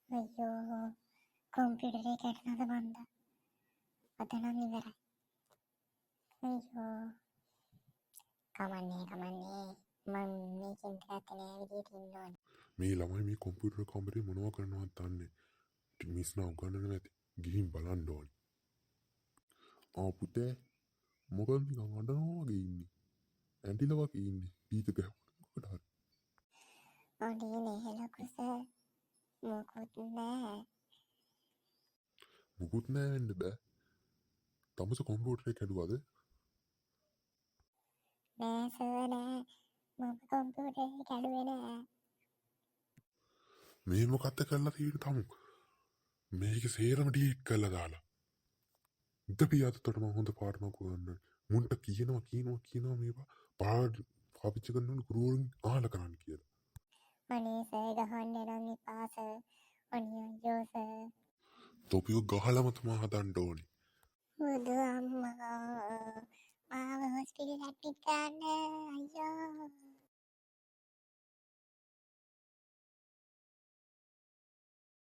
අයියෝ කොම්පියුටරේ කැඩුනද මන්ද. අද නම් ඉවරයි. අයියෝ කමන්නේ මම මේකෙන් කරත් නෑ විදියට ඉන්න ඕනේ. මේ ළමයි මේ කොම්පියුටර් කාමරේ මොනවා කරනවද දන්නේ. මිස් නම් උගන්නන්න නැති. ගිහින් බලන්න ඕනේ. පුතේ මොකද නිකන් අඬනවා වගේ ඉන්නේ. ඇඬිලා වගේ ඉන්නේ. පීත ගැහුණා හරි. අනේ නේ ලොකුස මොකුත් නෑ. මුකුත් නෑ වෙන්න බෑ. තමස කොම්පියුටරේ කැඩුවද? නෑ සර් නෑ. මම කොම්පියුටරේ කැඩුවේ නෑ. මේ මොකක්ද කරලා තියෙන්නේ තමු? මේක සේරම ඩීට් කරලා දාලා. ඉතපිය අතට මම හොඳ පාඩමක් උගන්වන්න. මුන්ට කියනවා මේවා පාවිච්චි කරනකොට ගුරුවරුන් අහලා කරන්න කියලා. අනේ සර් ගහන්න නම් එපා සර්. අයියෝ සර්. තොපියෝ ගහලම තමා හදන්න ඕනේ. බුදු අම්මා මාව හොස්පිටල් ඇඩ්මිට් කරන්න.